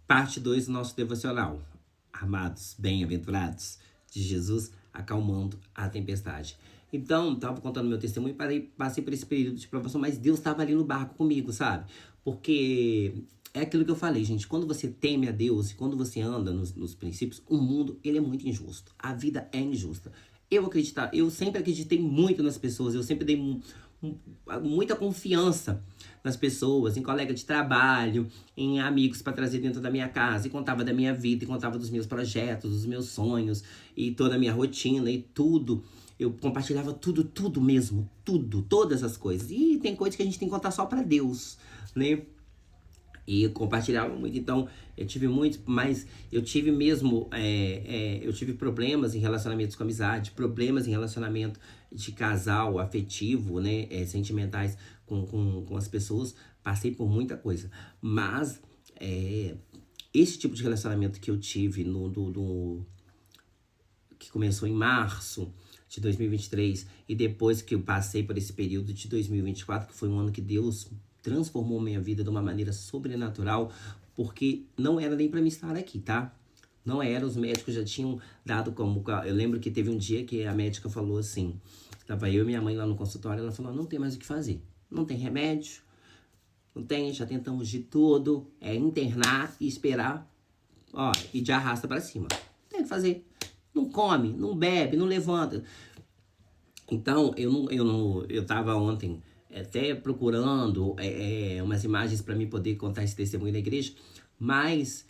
Parte 2 do nosso devocional. Amados, bem-aventurados de Jesus acalmando a tempestade. Então, estava contando meu testemunho e passei por esse período de provação, mas Deus estava ali no barco comigo, sabe? Porque é aquilo que eu falei, gente. Quando você teme a Deus e quando você anda nos princípios, o mundo, ele é muito injusto. A vida é injusta. Eu sempre acreditei muito nas pessoas, eu sempre dei muita confiança nas pessoas, em colega de trabalho, em amigos para trazer dentro da minha casa, e contava da minha vida, e contava dos meus projetos, dos meus sonhos, e toda a minha rotina, e tudo. Eu compartilhava tudo mesmo, todas as coisas. E tem coisas que a gente tem que contar só para Deus, né? E eu compartilhava muito, então eu tive muito, mas eu tive mesmo, eu tive problemas em relacionamentos com amizade, problemas em relacionamento de casal, afetivo, né, sentimentais com as pessoas, passei por muita coisa, mas esse tipo de relacionamento que eu tive que começou em março de 2023 e depois que eu passei por esse período de 2024, que foi um ano que Deus transformou minha vida de uma maneira sobrenatural, porque não era nem pra mim estar aqui, tá? Não era, os médicos já tinham dado como... Eu lembro que teve um dia que a médica falou assim, tava eu e minha mãe lá no consultório, ela falou, não tem mais o que fazer, não tem remédio, não tem, já tentamos de tudo, é internar e esperar, ó, e de arrasta pra cima. Não tem o que fazer, não come, não bebe, não levanta. Então, eu tava ontem até procurando umas imagens para mim poder contar esse testemunho na igreja, mas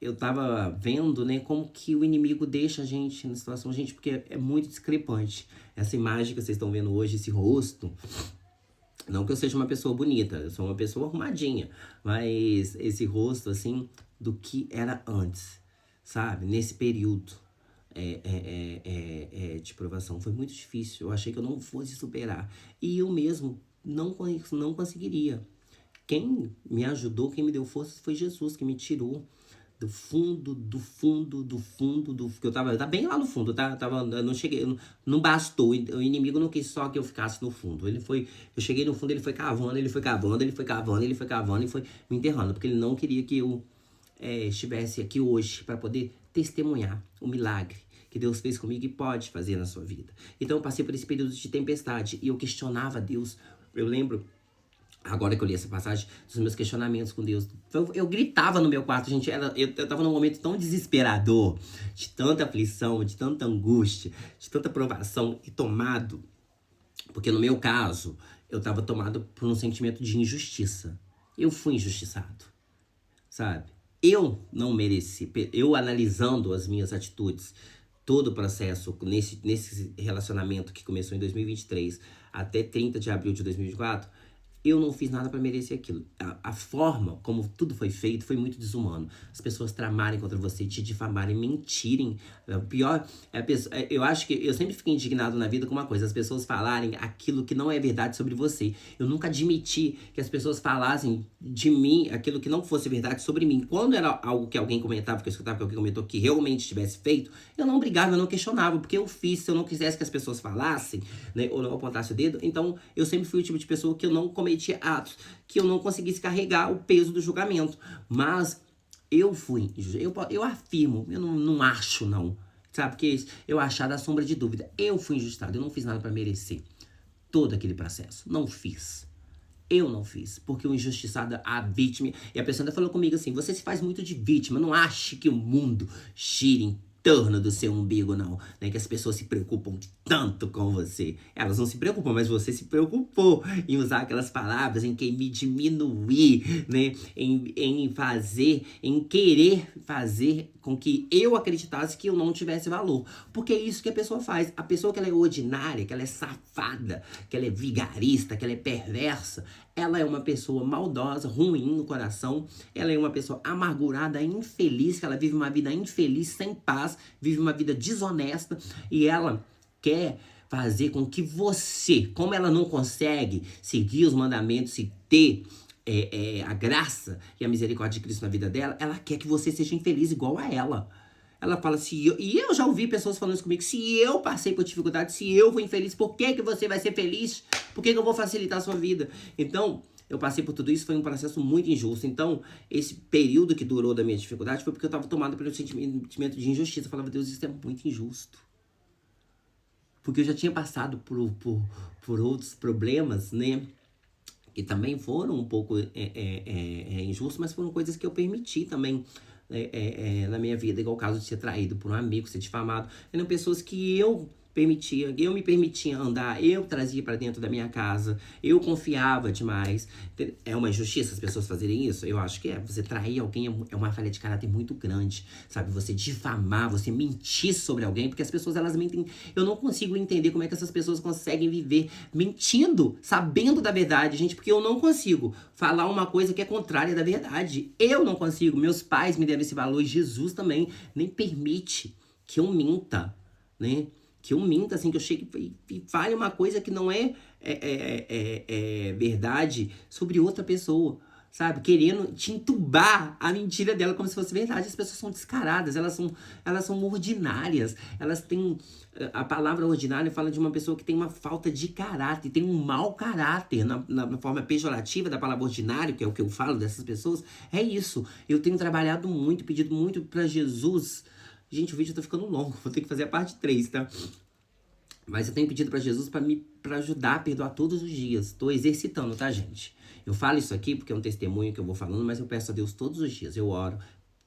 eu tava vendo, né, como que o inimigo deixa a gente na situação, gente, porque é muito discrepante. Essa imagem que vocês estão vendo hoje, esse rosto, não que eu seja uma pessoa bonita, eu sou uma pessoa arrumadinha, mas esse rosto, assim, do que era antes, sabe, nesse período de provação. Foi muito difícil. Eu achei que eu não fosse superar. E eu mesmo não conseguiria. Quem me ajudou, quem me deu força foi Jesus, que me tirou do fundo, que eu tava bem lá no fundo, tá? Eu não cheguei, não bastou. O inimigo não quis só que eu ficasse no fundo. Eu cheguei no fundo, ele foi cavando e foi me enterrando, porque ele não queria que eu estivesse aqui hoje para poder testemunhar o milagre que Deus fez comigo e pode fazer na sua vida. Então eu passei por esse período de tempestade e eu questionava Deus. Eu lembro, agora que eu li essa passagem, dos meus questionamentos com Deus. Eu gritava no meu quarto, gente. Eu tava num momento tão desesperador, de tanta aflição, de tanta angústia, de tanta provação e tomado. Porque no meu caso, eu tava tomado por um sentimento de injustiça. Eu fui injustiçado, sabe? Eu não mereci. Eu analisando as minhas atitudes, todo o processo nesse relacionamento que começou em 2023 até 30 de abril de 2024, eu não fiz nada pra merecer aquilo. A forma como tudo foi feito foi muito desumano. As pessoas tramarem contra você, te difamarem, mentirem. O pior é a pessoa... Eu acho que eu sempre fico indignado na vida com uma coisa. As pessoas falarem aquilo que não é verdade sobre você. Eu nunca admiti que as pessoas falassem de mim aquilo que não fosse verdade sobre mim. Quando era algo que alguém comentava, que eu escutava que alguém comentou que realmente tivesse feito, eu não brigava, eu não questionava, porque eu fiz. Se eu não quisesse que as pessoas falassem, né, ou não apontasse o dedo, então eu sempre fui o tipo de pessoa que eu não cometia atos, que eu não conseguisse carregar o peso do julgamento. Mas eu fui, eu afirmo, eu não acho não, sabe? Porque eu achar da sombra de dúvida. Eu fui injustado, eu não fiz nada pra merecer todo aquele processo. Não fiz. Eu não fiz, porque o injustiçado, a vítima... E a pessoa ainda falou comigo assim, você se faz muito de vítima, não ache que o mundo gira em torno do seu umbigo, não. Né? Que as pessoas se preocupam tanto com você. Elas não se preocupam, mas você se preocupou em usar aquelas palavras, em me diminuir, né? Em querer fazer com que eu acreditasse que eu não tivesse valor. Porque é isso que a pessoa faz. A pessoa que ela é ordinária, que ela é safada, que ela é vigarista, que ela é perversa, ela é uma pessoa maldosa, ruim no coração. Ela é uma pessoa amargurada, infeliz, que ela vive uma vida infeliz, sem paz, vive uma vida desonesta. E ela quer fazer com que você, como ela não consegue seguir os mandamentos e ter a graça e a misericórdia de Cristo na vida dela, ela quer que você seja infeliz igual a ela. Ela fala, e eu já ouvi pessoas falando isso comigo, se eu passei por dificuldade, se eu fui infeliz, por que você vai ser feliz? Por que eu vou facilitar a sua vida? Então, eu passei por tudo isso, foi um processo muito injusto. Então, esse período que durou da minha dificuldade foi porque eu estava tomado pelo sentimento de injustiça. Eu falava, Deus, isso é muito injusto. Porque eu já tinha passado por outros problemas, né? Que também foram um pouco injustos, mas foram coisas que eu permiti também na minha vida, igual o caso de ser traído por um amigo, ser difamado. Eram pessoas que eu me permitia andar, eu trazia pra dentro da minha casa, eu confiava demais. É uma injustiça as pessoas fazerem isso? Eu acho que é. Você trair alguém é uma falha de caráter muito grande, sabe? Você difamar, você mentir sobre alguém, porque as pessoas, elas mentem. Eu não consigo entender como é que essas pessoas conseguem viver mentindo, sabendo da verdade, gente, porque eu não consigo falar uma coisa que é contrária da verdade. Eu não consigo. Meus pais me deram esse valor e Jesus também nem permite que eu minta, né? Que eu minta, assim, que eu chegue e fale uma coisa que não é verdade sobre outra pessoa, sabe? Querendo te entubar a mentira dela como se fosse verdade. As pessoas são descaradas, elas são ordinárias, elas têm... A palavra ordinária fala de uma pessoa que tem uma falta de caráter, tem um mau caráter, na forma pejorativa da palavra ordinário, que é o que eu falo dessas pessoas, é isso. Eu tenho trabalhado muito, pedido muito pra Jesus. Gente, o vídeo tá ficando longo, vou ter que fazer a parte 3, tá? Mas eu tenho pedido pra Jesus pra ajudar a perdoar todos os dias. Tô exercitando, tá, gente? Eu falo isso aqui porque é um testemunho que eu vou falando, mas eu peço a Deus todos os dias. Eu oro,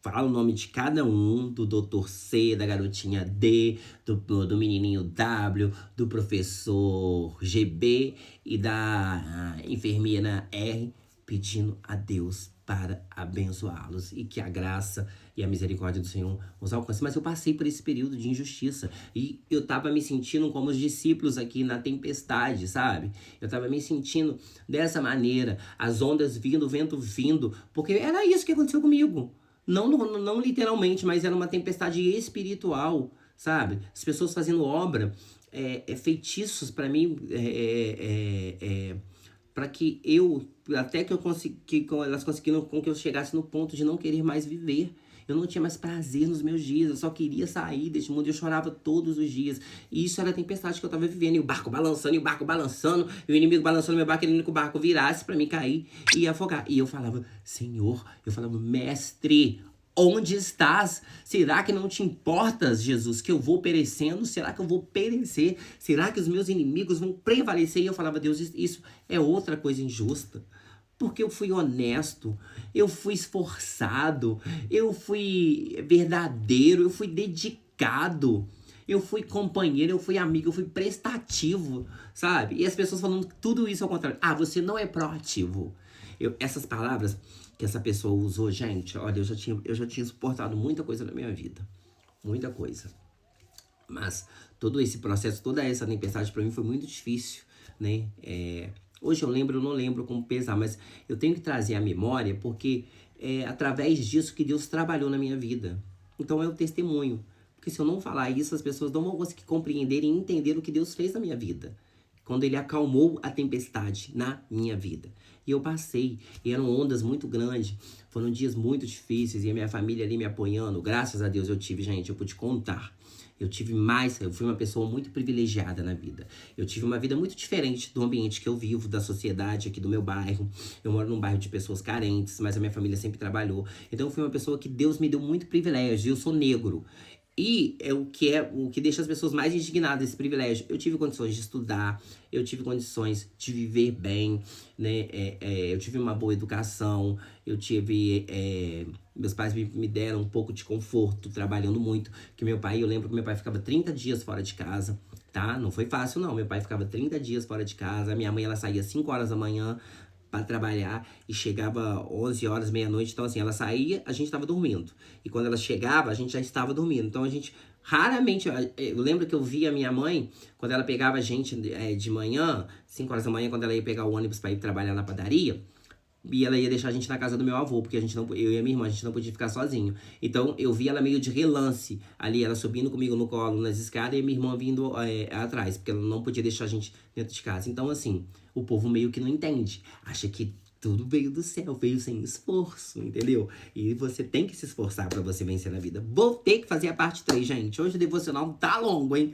falo o nome de cada um, do doutor C, da garotinha D, do menininho W, do professor GB e da enfermeira R, pedindo a Deus para abençoá-los e que a graça e a misericórdia do Senhor os alcance. Mas eu passei por esse período de injustiça e eu tava me sentindo como os discípulos aqui na tempestade, sabe? Eu tava me sentindo dessa maneira, as ondas vindo, o vento vindo, porque era isso que aconteceu comigo. Não literalmente, mas era uma tempestade espiritual, sabe? As pessoas fazendo obra, feitiços para mim, para que até que elas conseguiram com que eu chegasse no ponto de não querer mais viver. Eu não tinha mais prazer nos meus dias, eu só queria sair deste mundo, eu chorava todos os dias. E isso era a tempestade que eu tava vivendo, e o barco balançando, e o inimigo balançando meu barco, querendo que o barco virasse pra mim cair e afogar. E eu falava, Senhor, Mestre, onde estás? Será que não te importas, Jesus, que eu vou perecendo? Será que eu vou perecer? Será que os meus inimigos vão prevalecer? E eu falava, Deus, isso é outra coisa injusta. Porque eu fui honesto, eu fui esforçado, eu fui verdadeiro, eu fui dedicado, eu fui companheiro, eu fui amigo, eu fui prestativo, sabe? E as pessoas falando tudo isso ao contrário. Ah, você não é proativo. Essas palavras que essa pessoa usou, gente, olha, eu já tinha suportado muita coisa na minha vida. Muita coisa. Mas todo esse processo, toda essa tempestade pra mim foi muito difícil, né? Hoje eu não lembro como pesar, mas eu tenho que trazer a memória porque é através disso que Deus trabalhou na minha vida. Então é o testemunho. Porque se eu não falar isso, as pessoas não vão conseguir compreender e entender o que Deus fez na minha vida. Quando Ele acalmou a tempestade na minha vida. E eu passei, e eram ondas muito grandes, foram dias muito difíceis, e a minha família ali me apoiando. Graças a Deus eu tive, gente, eu pude contar. Eu fui uma pessoa muito privilegiada na vida. Eu tive uma vida muito diferente do ambiente que eu vivo, da sociedade aqui do meu bairro. Eu moro num bairro de pessoas carentes, mas a minha família sempre trabalhou. Então eu fui uma pessoa que Deus me deu muito privilégio. Eu sou negro. E é o que deixa as pessoas mais indignadas, esse privilégio. Eu tive condições de estudar, eu tive condições de viver bem, né? Eu tive uma boa educação, meus pais me deram um pouco de conforto, trabalhando muito. Eu lembro que meu pai ficava 30 dias fora de casa, tá? Não foi fácil, não. Meu pai ficava 30 dias fora de casa, minha mãe, ela saía 5 horas da manhã para trabalhar e chegava 11 horas, meia-noite. Então, assim, ela saía, a gente estava dormindo. E quando ela chegava, a gente já estava dormindo. Então, a gente raramente... Eu lembro que eu via a minha mãe, quando ela pegava a gente de manhã, 5 horas da manhã, quando ela ia pegar o ônibus para ir trabalhar na padaria, e ela ia deixar a gente na casa do meu avô, porque eu e a minha irmã, a gente não podia ficar sozinho. Então, eu via ela meio de relance, ali, ela subindo comigo no colo, nas escadas, e a minha irmã vindo atrás, porque ela não podia deixar a gente dentro de casa. Então, assim, o povo meio que não entende. Acha que tudo veio do céu, veio sem esforço, entendeu? E você tem que se esforçar pra você vencer na vida. Vou ter que fazer a parte 3, gente. Hoje o devocional tá longo, hein?